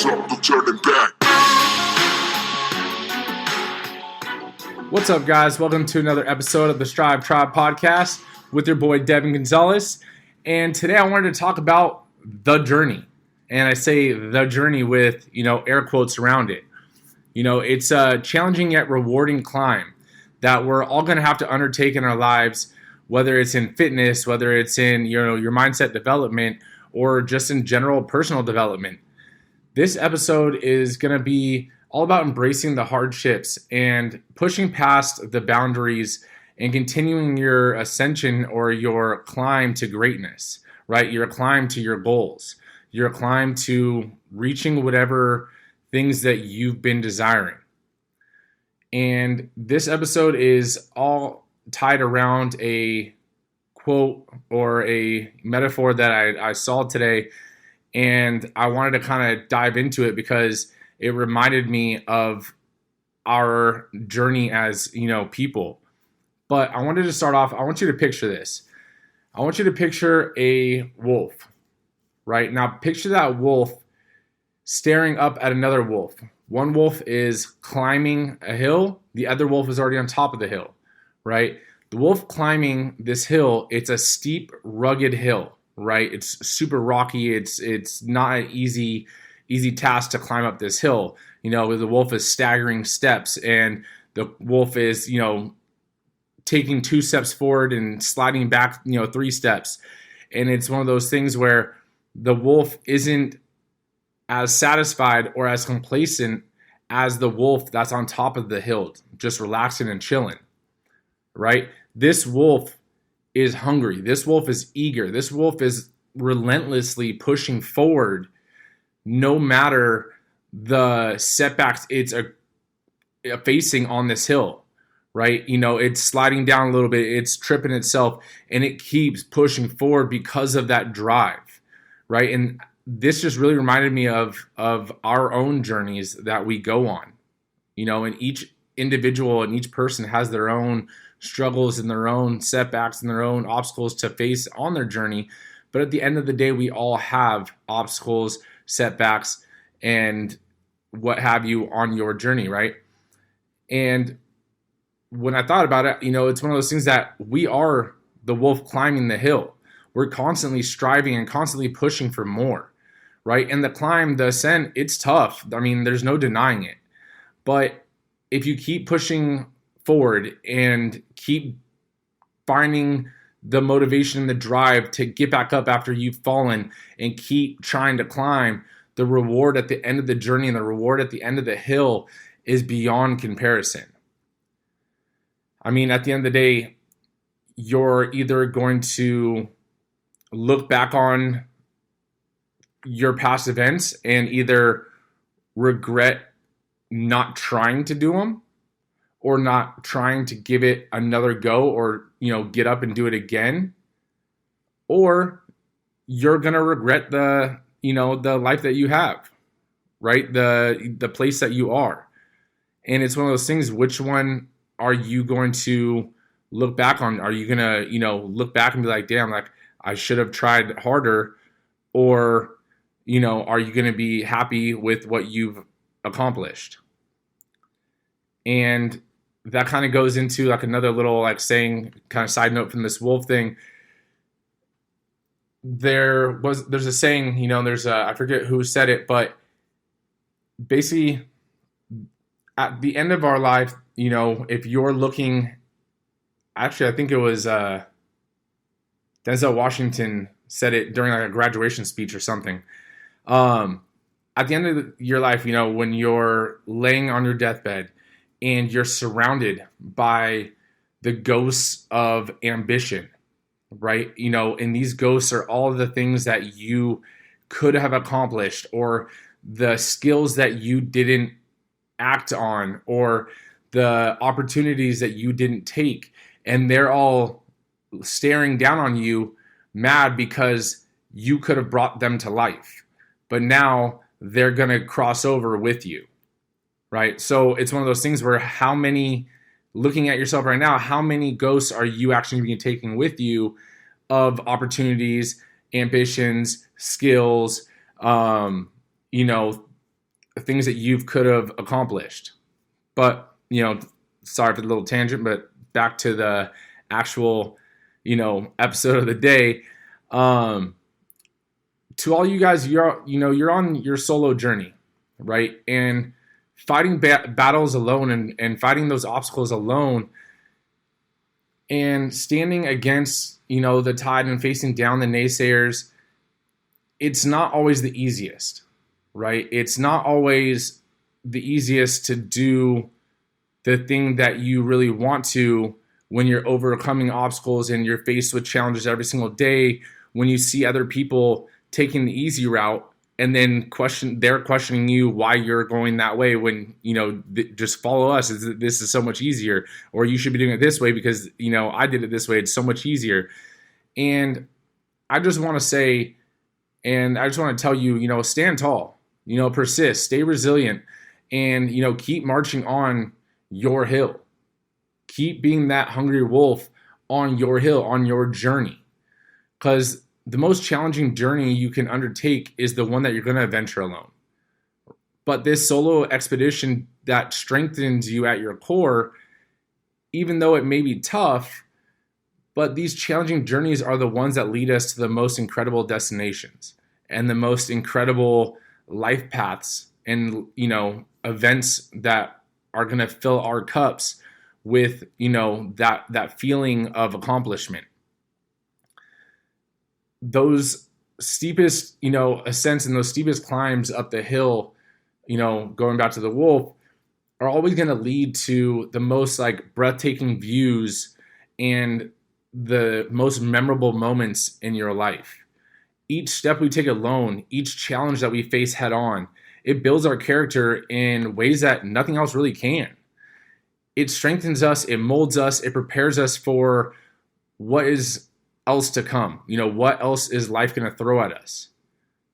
hands up, no turning back. What's up, guys? Welcome to another episode of the Strive Tribe podcast with your boy Devan Gonzalez. And today I wanted to talk about the journey. And I say the journey with, air quotes around it. It's a challenging yet rewarding climb that we're all going to have to undertake in our lives, whether it's in fitness, whether it's in your mindset development, or just in general personal development. This episode is going to be all about embracing the hardships and pushing past the boundaries and continuing your ascension or your climb to greatness, right? Your climb to your goals, your climb to reaching whatever things that you've been desiring. And this episode is all tied around a quote or a metaphor that I saw today, and I wanted to kind of dive into it because it reminded me of our journey as, people. But I wanted to start off, I want you to picture this. I want you to picture a wolf, right? Now picture that wolf staring up at another wolf. One wolf is climbing a hill. The other wolf is already on top of the hill, right? The wolf climbing this hill, it's a steep, rugged hill, right? It's super rocky. It's not an easy task to climb up this hill. The wolf is staggering steps, and the wolf is, taking 2 steps forward and sliding back, 3 steps. And it's one of those things where the wolf isn't as satisfied or as complacent as the wolf that's on top of the hill, just relaxing and chilling, right? This wolf is hungry. This wolf is eager. This wolf is relentlessly pushing forward no matter the setbacks it's facing on this hill, right? It's sliding down a little bit, it's tripping itself, and it keeps pushing forward because of that drive, right? And this just really reminded me of our own journeys that we go on, and each individual and each person has their own struggles and their own setbacks and their own obstacles to face on their journey. But at the end of the day, we all have obstacles, setbacks, and what have you on your journey, right? And when I thought about it, it's one of those things that we are the wolf climbing the hill. We're constantly striving and constantly pushing for more, right? And the climb, the ascent, it's tough. I mean, there's no denying it. But if you keep pushing forward and keep finding the motivation and the drive to get back up after you've fallen and keep trying to climb, the reward at the end of the journey and the reward at the end of the hill is beyond comparison. I mean, at the end of the day, you're either going to look back on your past events and either regret not trying to do them or not trying to give it another go or, get up and do it again, or you're going to regret the life that you have, right? The place that you are. And it's one of those things, which one are you going to look back on? Are you going to, look back and be like, damn, like I should have tried harder? Or, are you going to be happy with what you've accomplished? And that kind of goes into like another little saying, kind of side note from this wolf thing. There's a saying, I forget who said it, but basically at the end of our life, if you're looking, actually, I think it was Denzel Washington said it during a graduation speech or something. At the end of your life, when you're laying on your deathbed and you're surrounded by the ghosts of ambition, right? And these ghosts are all the things that you could have accomplished, or the skills that you didn't act on, or the opportunities that you didn't take. And they're all staring down on you, mad because you could have brought them to life. But now they're going to cross over with you, right? So it's one of those things where looking at yourself right now, how many ghosts are you actually going to be taking with you of opportunities, ambitions, skills, things that you could have accomplished. But, sorry for the little tangent, but back to the actual, episode of the day. To all you guys, you're on your solo journey, right? And fighting battles alone and fighting those obstacles alone and standing against, the tide and facing down the naysayers, it's not always the easiest, right? It's not always the easiest to do the thing that you really want to when you're overcoming obstacles and you're faced with challenges every single day, when you see other people taking the easy route and then they're questioning you why you're going that way when, just follow us. This is so much easier, or you should be doing it this way because, I did it this way. It's so much easier. And I just want to say, and I just want to tell you, stand tall, persist, stay resilient, and, keep marching on your hill. Keep being that hungry wolf on your hill, on your journey. Because the most challenging journey you can undertake is the one that you're going to venture alone. But this solo expedition that strengthens you at your core, even though it may be tough, but these challenging journeys are the ones that lead us to the most incredible destinations and the most incredible life paths and, events that are going to fill our cups with, that feeling of accomplishment. Those steepest, ascents and those steepest climbs up the hill, going back to the wolf, are always going to lead to the most breathtaking views and the most memorable moments in your life. Each step we take alone, each challenge that we face head on, it builds our character in ways that nothing else really can. It strengthens us, it molds us, it prepares us for what is else to come. What else is life going to throw at us?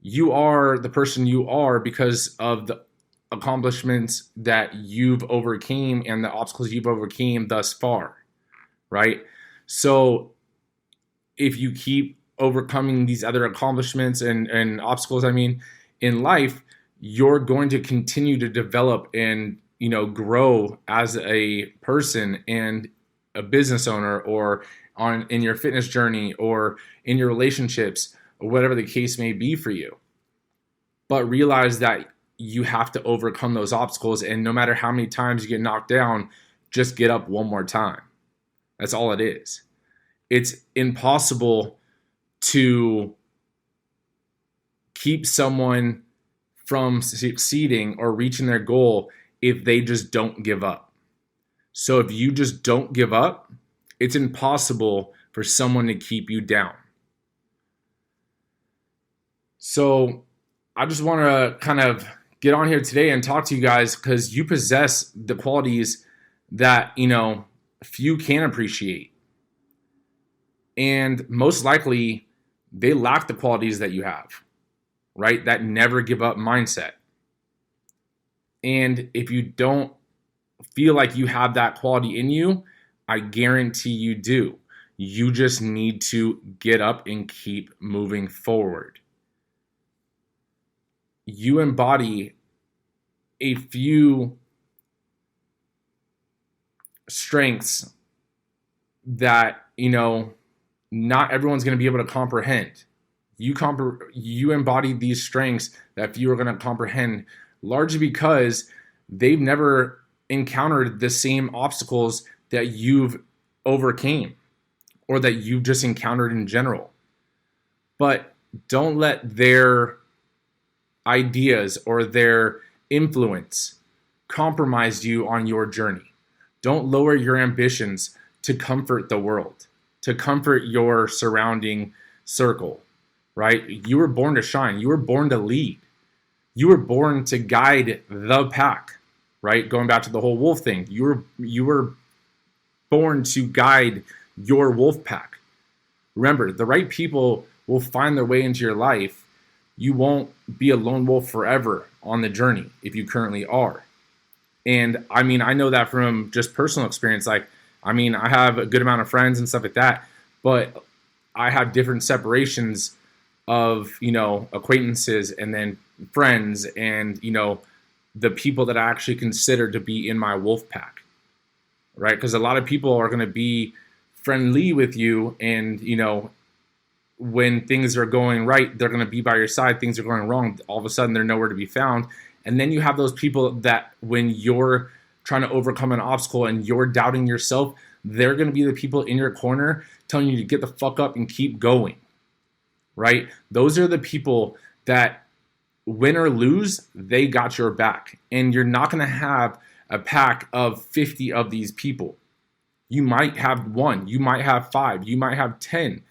You are the person you are because of the accomplishments that you've overcame and the obstacles you've overcame thus far, right? So if you keep overcoming these other accomplishments and obstacles, in life, you're going to continue to develop and, grow as a person and a business owner, or in your fitness journey, or in your relationships, or whatever the case may be for you. But realize that you have to overcome those obstacles, and no matter how many times you get knocked down, just get up one more time. That's all it is. It's impossible to keep someone from succeeding or reaching their goal if they just don't give up. So if you just don't give up, it's impossible for someone to keep you down. So I just want to kind of get on here today and talk to you guys because you possess the qualities that, few can appreciate. And most likely, they lack the qualities that you have, right? That never give up mindset. And if you don't feel like you have that quality in you, I guarantee you do. You just need to get up and keep moving forward. You embody a few strengths that, not everyone's going to be able to comprehend. You embody these strengths that few are going to comprehend, largely because they've never encountered the same obstacles that you've overcame or that you've just encountered in general. But don't let their ideas or their influence compromise you on your journey. Don't lower your ambitions to comfort the world, to comfort your surrounding circle, right? You were born to shine. You were born to lead. You were born to guide the pack, right? Going back to the whole wolf thing. You were born to guide your wolf pack. Remember, the right people will find their way into your life. You won't be a lone wolf forever on the journey if you currently are. And I know that from just personal experience. I have a good amount of friends and stuff like that, but I have different separations of, acquaintances and then friends and, the people that I actually consider to be in my wolf pack, right? Because a lot of people are going to be friendly with you, and when things are going right, they're going to be by your side. Things are going wrong, all of a sudden they're nowhere to be found. And then you have those people that when you're trying to overcome an obstacle and you're doubting yourself, they're going to be the people in your corner telling you to get the fuck up and keep going, right? Those are the people that, win or lose, they got your back. And you're not going to have a pack of 50 of these people. You might have one, you might have 5, you might have 10,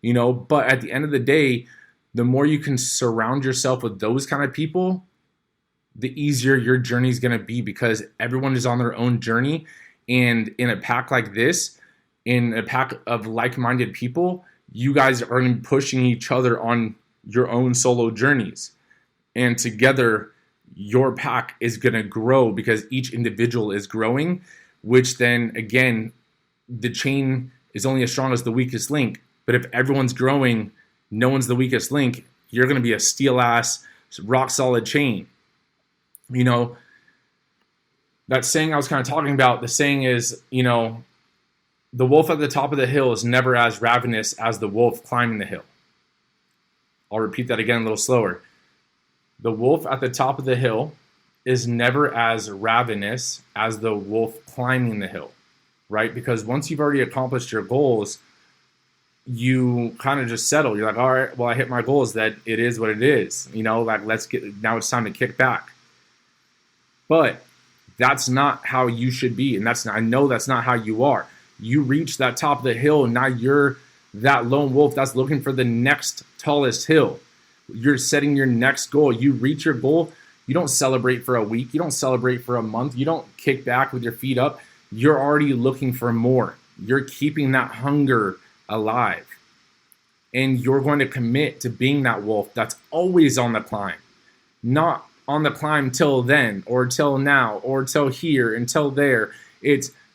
but at the end of the day, the more you can surround yourself with those kind of people, the easier your journey is going to be, because everyone is on their own journey. And in a pack like this, in a pack of like-minded people, you guys are pushing each other on your own solo journeys. And together, your pack is going to grow because each individual is growing, which then, again, the chain is only as strong as the weakest link. But if everyone's growing, no one's the weakest link, you're going to be a steel-ass, rock-solid chain. That saying I was kind of talking about, the saying is, the wolf at the top of the hill is never as ravenous as the wolf climbing the hill. I'll repeat that again a little slower. The wolf at the top of the hill is never as ravenous as the wolf climbing the hill, right? Because once you've already accomplished your goals, you kind of just settle. You're like, all right, well, I hit my goals. That it is what it is. Now it's time to kick back. But that's not how you should be. And I know that's not how you are. You reach that top of the hill, and now you're that lone wolf that's looking for the next tallest hill. You're setting your next goal. You reach your goal. You don't celebrate for a week. You don't celebrate for a month. You don't kick back with your feet up. You're already looking for more. You're keeping that hunger alive. And you're going to commit to being that wolf that's always on the climb. Not on the climb till then, or till now, or till here, until there.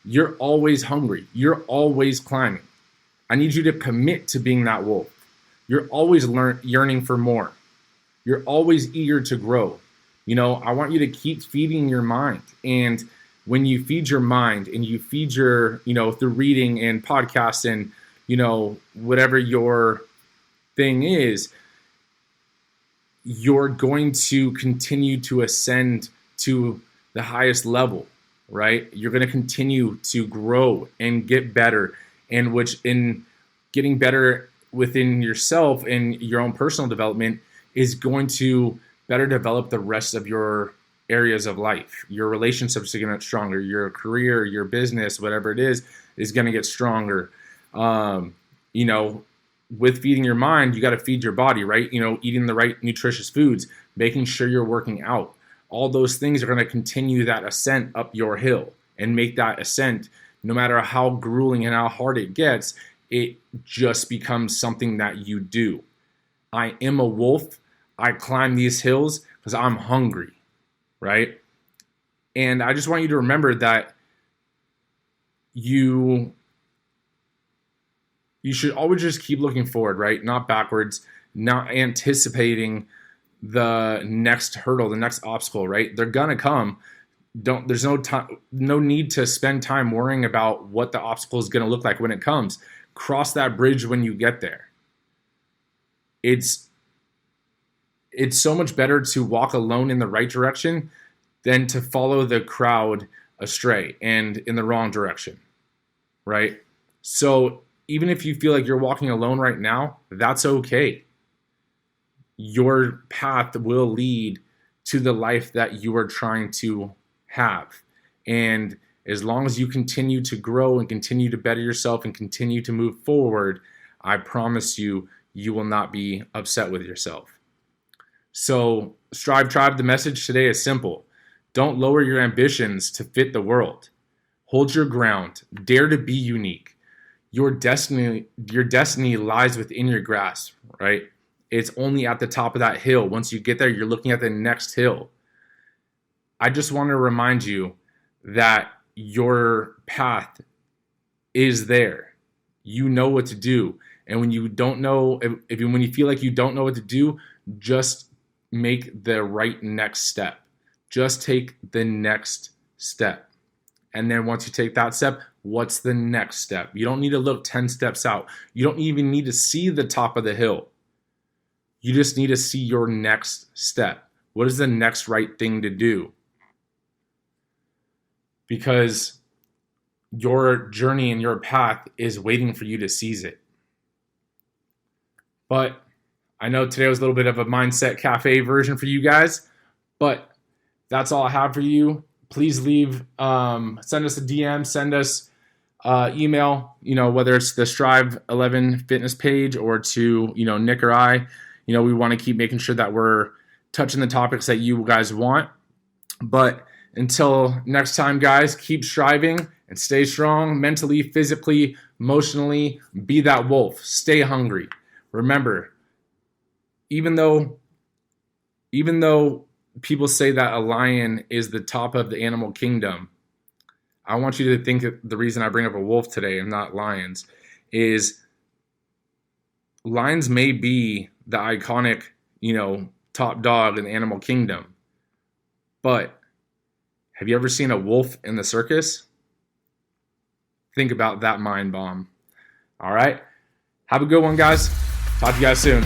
You're always hungry. You're always climbing. I need you to commit to being that wolf. You're always yearning for more. You're always eager to grow. I want you to keep feeding your mind. And when you feed your mind and you feed your, through reading and podcasts and, whatever your thing is, you're going to continue to ascend to the highest level, right? You're going to continue to grow and get better, and which in getting better within yourself and your own personal development is going to better develop the rest of your areas of life. Your relationships are going to get stronger. Your career, your business, whatever it is going to get stronger. With feeding your mind, you got to feed your body, right? Eating the right nutritious foods, making sure you're working out. All those things are going to continue that ascent up your hill and make that ascent, no matter how grueling and how hard it gets, it just becomes something that you do. I am a wolf. I climb these hills because I'm hungry, right? And I just want you to remember that you should always just keep looking forward, right? Not backwards, not anticipating the next hurdle, the next obstacle, right? They're gonna come. There's no need to spend time worrying about what the obstacle is gonna look like when it comes. Cross that bridge when you get there. It's so much better to walk alone in the right direction than to follow the crowd astray and in the wrong direction, right? So even if you feel like you're walking alone right now, that's okay. Your path will lead to the life that you are trying to have. And as long as you continue to grow and continue to better yourself and continue to move forward, I promise you, you will not be upset with yourself. So, Strive Tribe, the message today is simple. Don't lower your ambitions to fit the world. Hold your ground. Dare to be unique. Your destiny lies within your grasp, right? It's only at the top of that hill. Once you get there, you're looking at the next hill. I just want to remind you that your path is there. You know what to do. And when you don't know, when you feel like you don't know what to do, just make the right next step. Just take the next step. And then once you take that step, what's the next step? You don't need to look 10 steps out. You don't even need to see the top of the hill. You just need to see your next step. What is the next right thing to do? Because your journey and your path is waiting for you to seize it. But I know today was a little bit of a mindset cafe version for you guys, but that's all I have for you. Please leave, send us a DM, send us email, whether it's the Strive 11 fitness page or to, Nick or I. We want to keep making sure that we're touching the topics that you guys want. But until next time, guys, keep striving and stay strong mentally, physically, emotionally. Be that wolf. Stay hungry. Remember, even though people say that a lion is the top of the animal kingdom, I want you to think that the reason I bring up a wolf today and not lions is lions may be the iconic, top dog in the animal kingdom. But have you ever seen a wolf in the circus? Think about that mind bomb. All right. Have a good one, guys. Talk to you guys soon.